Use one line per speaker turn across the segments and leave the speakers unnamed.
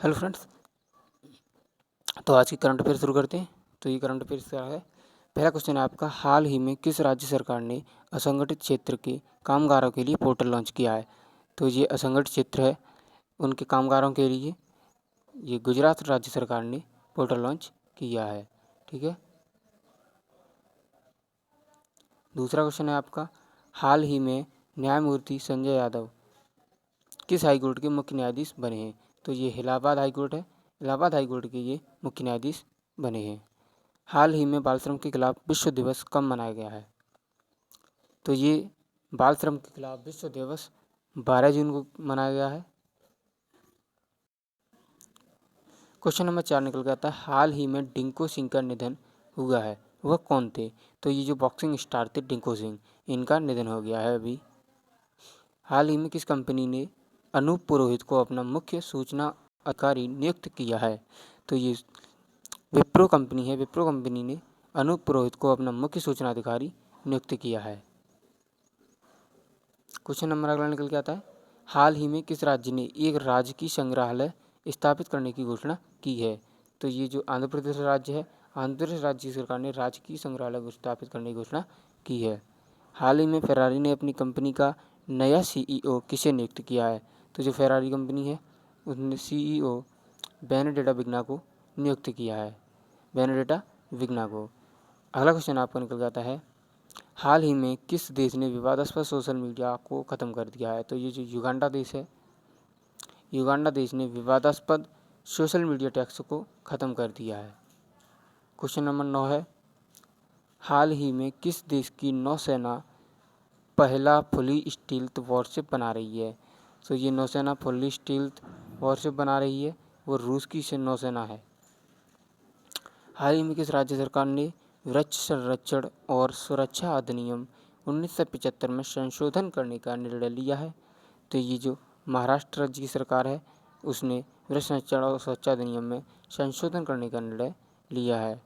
Hello friends, तो आज की करंट अफेयर शुरू करते हैं। तो ये करंट अफेयर क्या है। पहला क्वेश्चन है आपका, हाल ही में किस राज्य सरकार ने असंगठित क्षेत्र के कामगारों के लिए पोर्टल लॉन्च किया है। तो ये असंगठित क्षेत्र है, उनके कामगारों के लिए ये गुजरात राज्य सरकार ने पोर्टल लॉन्च किया है। ठीक है। दूसरा क्वेश्चन है आपका, हाल ही में न्यायमूर्ति संजय यादव किस हाईकोर्ट के मुख्य न्यायाधीश बने हैं। तो ये इलाहाबाद हाईकोर्ट है, इलाहाबाद हाईकोर्ट के ये मुख्य न्यायाधीश बने हैं। हाल ही में बाल श्रम के खिलाफ विश्व दिवस कब मनाया गया है। तो ये बाल श्रम के खिलाफ विश्व दिवस 12 जून को मनाया गया है। क्वेश्चन नंबर 4 निकल गया था, हाल ही में डिंको सिंह का निधन हुआ है, वह कौन थे। तो ये जो बॉक्सिंग स्टार थे डिंको सिंह, इनका निधन हो गया है अभी। हाल ही में किस कंपनी ने अनूप पुरोहित को अपना मुख्य सूचना अधिकारी नियुक्त किया है। तो ये विप्रो कंपनी है, विप्रो कंपनी ने अनूप पुरोहित को अपना मुख्य सूचना अधिकारी नियुक्त किया है। क्वेश्चन नंबर अगला निकल के आता है, हाल ही में किस राज्य ने एक राजकीय संग्रहालय स्थापित करने की घोषणा की है। तो ये जो आंध्र प्रदेश राज्य है, आंध्र प्रदेश राज्य सरकार ने राजकीय संग्रहालय को स्थापित करने की घोषणा की है। हाल ही में फेरारी ने अपनी कंपनी का नया सीईओ किसे नियुक्त किया है। तो जो फेरारी कंपनी है उसने सीईओ बेनेडेटा विग्ना को नियुक्त किया है, बेनेडेटा विग्ना को। अगला क्वेश्चन आपका निकल जाता है, हाल ही में किस देश ने विवादास्पद सोशल मीडिया को ख़त्म कर दिया है। तो ये जो युगांडा देश है, युगांडा देश ने विवादास्पद सोशल मीडिया टैक्स को ख़त्म कर दिया है। क्वेश्चन नंबर 9 है, हाल ही में किस देश की नौसेना पहला फुली स्टील्थ वॉरशिप बना रही है। तो ये नौसेना फुली स्टील्थ वॉरशिप बना रही है, वो रूस की नौसेना है। हाल ही में किस राज्य सरकार ने वृक्ष संरक्षण और सुरक्षा अधिनियम 1975 में संशोधन करने का निर्णय लिया है। तो ये जो महाराष्ट्र राज्य की सरकार है उसने वृक्ष संरक्षण और सुरक्षा अधिनियम में संशोधन करने का निर्णय लिया है।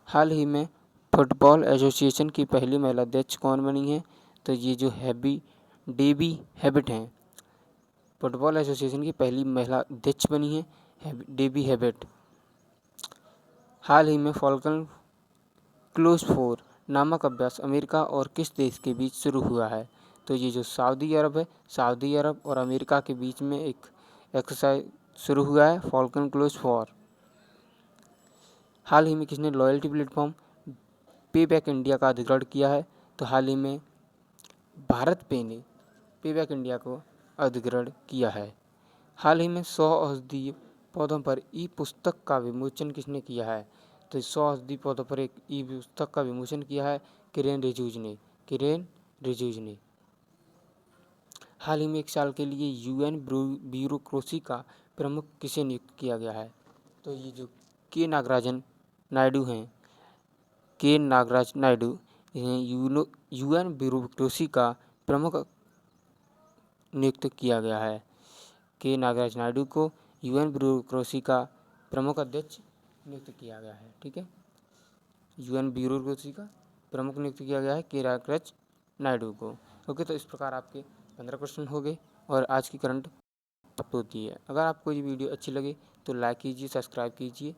हाल ही में फुटबॉल एसोसिएशन की पहली महिला अध्यक्ष कौन बनी है। तो ये जो डेबी हैबिट हैं, फुटबॉल एसोसिएशन की पहली महिला अध्यक्ष बनी है डेबी हैबिट। हाल ही में फॉल्कन क्लोज 4 नामक अभ्यास अमेरिका और किस देश के बीच शुरू हुआ है। तो ये जो सऊदी अरब है, सऊदी अरब और अमेरिका के बीच में एक एक्सरसाइज शुरू हुआ है, फॉल्कन क्लोज 4। हाल ही में किसने लॉयल्टी प्लेटफॉर्म पेबैक इंडिया का अधिग्रहण किया है। तो हाल ही में भारत पे ने पेबैक इंडिया को अधिग्रहण किया है। हाल ही में 100 औषधीय पौधों पर ई पुस्तक का विमोचन किसने किया है। तो 100 औषधीय पौधों पर एक ई पुस्तक का विमोचन किया है किरेन रिजिजू ने। हाल ही में 1 साल के लिए यूएन ब्यूरोक्रेसी का प्रमुख किसे नियुक्त किया गया है। तो ये जो के नागराजन नायडू हैं, के नागराज नायडू यूएन ब्यूरोक्रेसी का प्रमुख नियुक्त किया गया है। के नागराज नायडू को यूएन ब्यूरोक्रेसी का प्रमुख अध्यक्ष नियुक्त किया गया है। ठीक है, यूएन ब्यूरोक्रेसी का प्रमुख नियुक्त किया गया है के नागराज नायडू को। ओके, तो इस प्रकार आपके 15 क्वेश्चन हो गए और आज की करंट प्राप्त होती है। अगर आपको ये वीडियो अच्छी लगे तो लाइक कीजिए, सब्सक्राइब कीजिए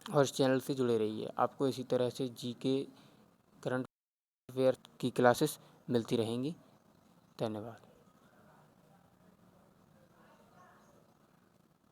और इस चैनल से जुड़े रहिए। आपको इसी तरह से जीके करंट अफेयर की क्लासेस मिलती रहेंगी। धन्यवाद।